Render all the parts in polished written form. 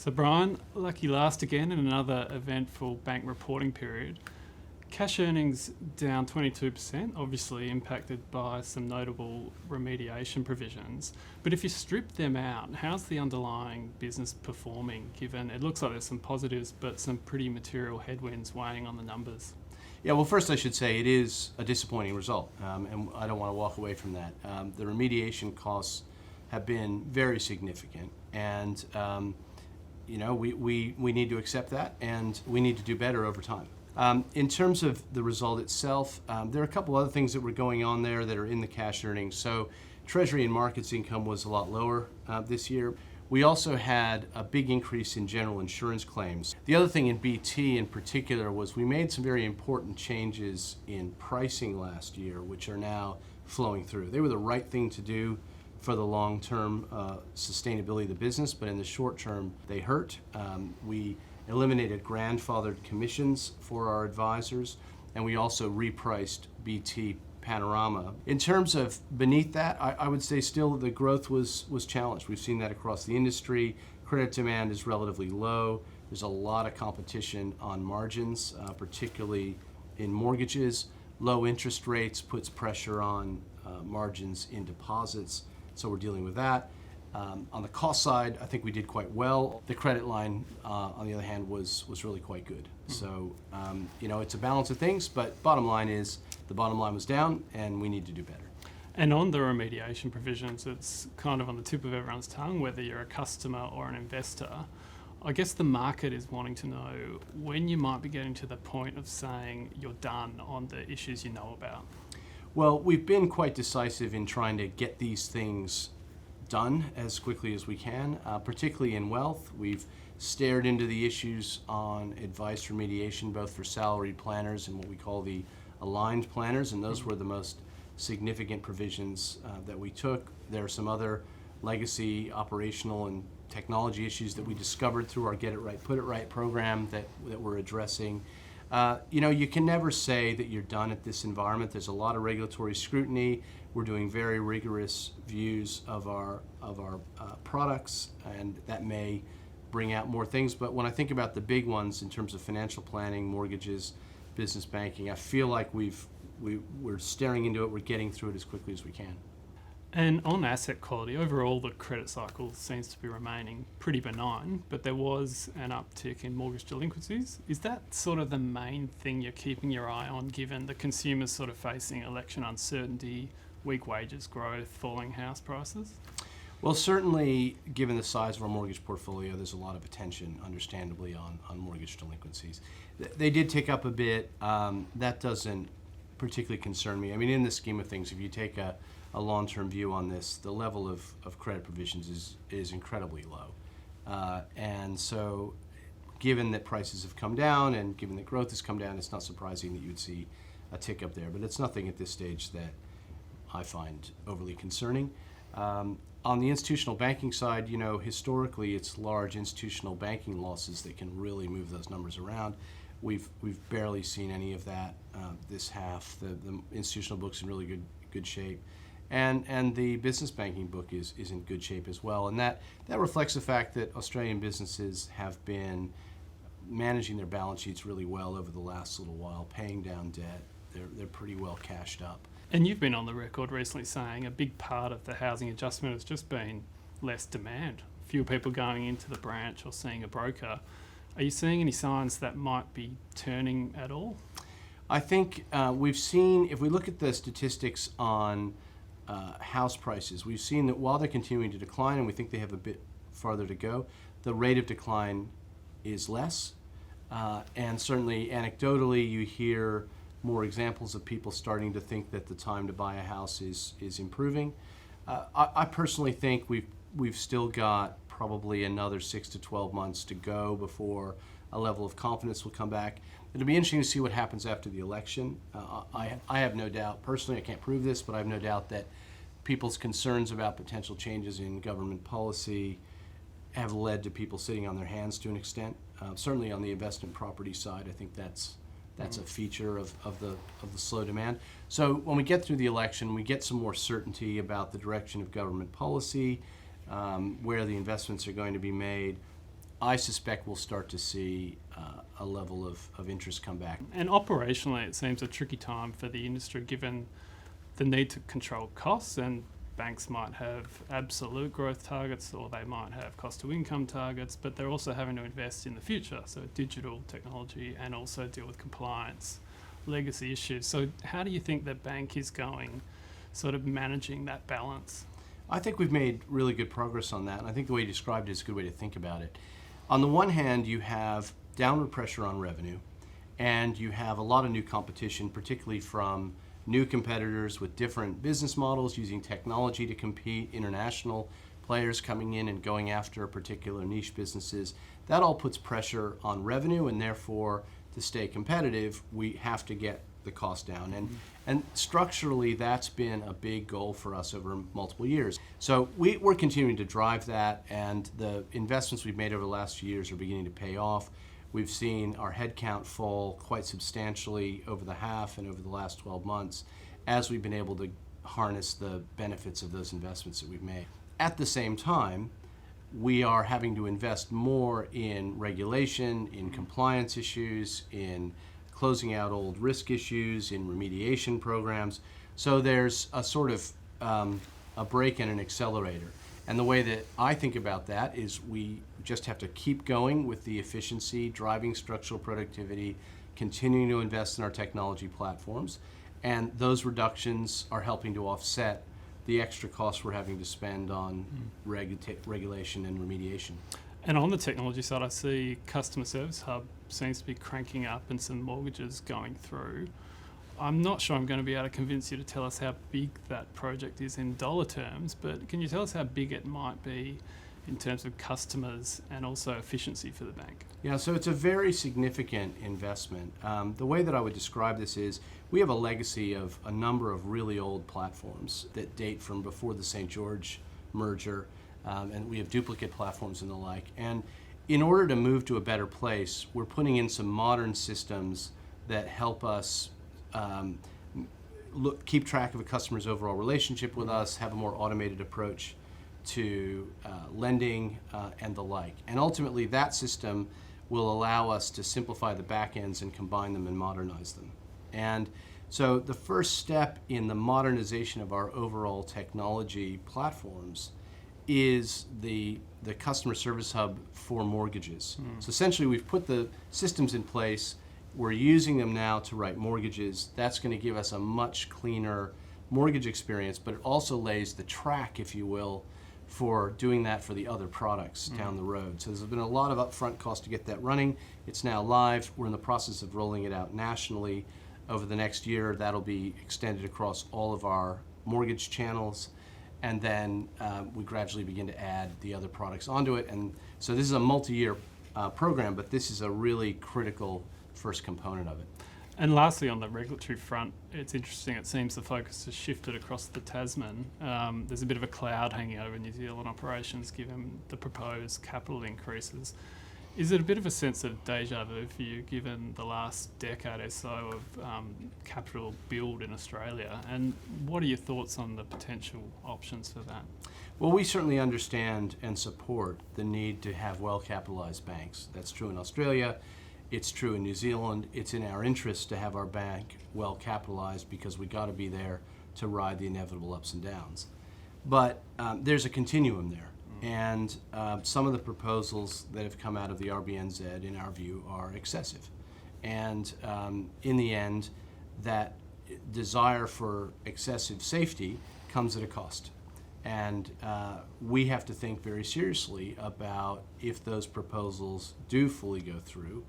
So Brian, lucky last again in another eventful bank reporting period. Cash earnings down 22%, obviously impacted by some notable remediation provisions. But if you strip them out, how's the underlying business performing, given it looks like there's some positives but some pretty material headwinds weighing on the numbers? Yeah, well, first I should say it is a disappointing result, and I don't want to walk away from that. The remediation costs have been very significant, and we need to accept that, and we need to do better over time. In terms of the result itself, there are a couple other things that were going on there that are in the cash earnings. So Treasury and markets income was a lot lower this year. We also had a big increase in general insurance claims. The other thing in BT in particular was we made some very important changes in pricing last year, which are now flowing through. They were the right thing to do for the long-term sustainability of the business, but in the short term, they hurt. We eliminated grandfathered commissions for our advisors, and we also repriced BT Panorama. In terms of beneath that, I would say still the growth was challenged. We've seen that across the industry. Credit demand is relatively low. There's a lot of competition on margins, particularly in mortgages. Low interest rates puts pressure on margins in deposits, so we're dealing with that. On the cost side, I think we did quite well. The credit line, on the other hand, was really quite good. So, it's a balance of things, but bottom line is the bottom line was down, and we need to do better. And on the remediation provisions, it's kind of on the tip of everyone's tongue, whether you're a customer or an investor. I guess the market is wanting to know when you might be getting to the point of saying you're done on the issues you know about. Well, we've been quite decisive in trying to get these things done as quickly as we can, particularly in wealth. We've stared into the issues on advice remediation, both for salaried planners and what we call the aligned planners, and those were the most significant provisions that we took. There are some other legacy operational and technology issues that we discovered through our Get It Right, Put It Right program that we're addressing. You can never say that you're done at this environment. There's a lot of regulatory scrutiny. We're doing very rigorous views of our products, and that may bring out more things. But when I think about the big ones in terms of financial planning, mortgages, business banking, I feel like we're staring into it. We're getting through it as quickly as we can. And on asset quality, overall the credit cycle seems to be remaining pretty benign, but there was an uptick in mortgage delinquencies. Is that sort of the main thing you're keeping your eye on, given the consumers sort of facing election uncertainty, weak wages growth, falling house prices? Well, certainly, given the size of our mortgage portfolio, there's a lot of attention, understandably, on mortgage delinquencies. They did tick up a bit. That doesn't particularly concern me. I mean, in the scheme of things, if you take a long-term view on this, the level of credit provisions is incredibly low. And so, given that prices have come down and given that growth has come down, it's not surprising that you would see a tick up there. But it's nothing at this stage that I find overly concerning. On the institutional banking side, historically it's large institutional banking losses that can really move those numbers around. We've barely seen any of that this half. The institutional book's in really good shape, and the business banking book is in good shape as well. And that reflects the fact that Australian businesses have been managing their balance sheets really well over the last little while, paying down debt. They're pretty well cashed up. And you've been on the record recently saying a big part of the housing adjustment has just been less demand, fewer people going into the branch or seeing a broker. Are you seeing any signs that might be turning at all? I think we've seen, if we look at the statistics on house prices, we've seen that while they're continuing to decline, and we think they have a bit farther to go, the rate of decline is less. And certainly anecdotally, you hear more examples of people starting to think that the time to buy a house is improving. I personally think we've still got probably another 6 to 12 months to go before a level of confidence will come back. It'll be interesting to see what happens after the election. I have no doubt, personally, I can't prove this, but I have no doubt that people's concerns about potential changes in government policy have led to people sitting on their hands to an extent. Certainly on the investment property side, I think that's a feature of the slow demand. So when we get through the election, we get some more certainty about the direction of government policy, where the investments are going to be made. I suspect we'll start to see a level of interest come back. And operationally, it seems a tricky time for the industry given the need to control costs, and banks might have absolute growth targets or they might have cost to income targets, but they're also having to invest in the future, so digital technology, and also deal with compliance, legacy issues. So how do you think the bank is going, sort of managing that balance? I think we've made really good progress on that, and I think the way you described it is a good way to think about it. On the one hand, you have downward pressure on revenue, and you have a lot of new competition, particularly from new competitors with different business models using technology to compete, international players coming in and going after particular niche businesses. That all puts pressure on revenue, and therefore, to stay competitive, we have to get the cost down. And structurally, that's been a big goal for us over multiple years. So we're continuing to drive that, and the investments we've made over the last few years are beginning to pay off. We've seen our headcount fall quite substantially over the half and over the last 12 months as we've been able to harness the benefits of those investments that we've made. At the same time, we are having to invest more in regulation, in compliance issues, in closing out old risk issues, in remediation programs. So there's a sort of a brake and an accelerator. And the way that I think about that is we just have to keep going with the efficiency, driving structural productivity, continuing to invest in our technology platforms. And those reductions are helping to offset the extra costs we're having to spend on regulation and remediation. And on the technology side, I see Customer Service Hub seems to be cranking up and some mortgages going through. I'm not sure I'm going to be able to convince you to tell us how big that project is in dollar terms, but can you tell us how big it might be in terms of customers and also efficiency for the bank? Yeah, so it's a very significant investment. The way that I would describe this is we have a legacy of a number of really old platforms that date from before the St. George merger, and we have duplicate platforms and the like. And in order to move to a better place, we're putting in some modern systems that help us keep track of a customer's overall relationship with us, have a more automated approach to lending and the like. And ultimately, that system will allow us to simplify the back ends and combine them and modernize them. And so the first step in the modernization of our overall technology platforms is the Customer Service Hub for mortgages. So essentially, we've put the systems in place. We're using them now to write mortgages. That's going to give us a much cleaner mortgage experience, but it also lays the track, if you will, for doing that for the other products down the road. So there's been a lot of upfront cost to get that running. It's now live. We're in the process of rolling it out nationally. Over the next year, that'll be extended across all of our mortgage channels. And then we gradually begin to add the other products onto it. And so this is a multi-year program, but this is a really critical first component of it. And lastly, on the regulatory front, it's interesting. It seems the focus has shifted across the Tasman. There's a bit of a cloud hanging over New Zealand operations given the proposed capital increases. Is it a bit of a sense of deja vu for you given the last decade or so of capital build in Australia? And what are your thoughts on the potential options for that? Well, we certainly understand and support the need to have well-capitalized banks. That's true in Australia. It's true in New Zealand. It's in our interest to have our bank well capitalized because we got to be there to ride the inevitable ups and downs. But there's a continuum there. And some of the proposals that have come out of the RBNZ, in our view, are excessive. And in the end, that desire for excessive safety comes at a cost. And we have to think very seriously about if those proposals do fully go through,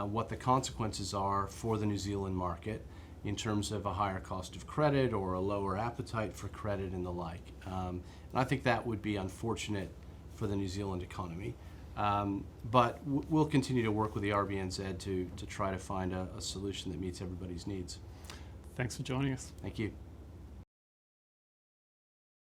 what the consequences are for the New Zealand market in terms of a higher cost of credit or a lower appetite for credit and the like. And I think that would be unfortunate for the New Zealand economy. But we'll continue to work with the RBNZ to try to find a solution that meets everybody's needs. Thanks for joining us. Thank you.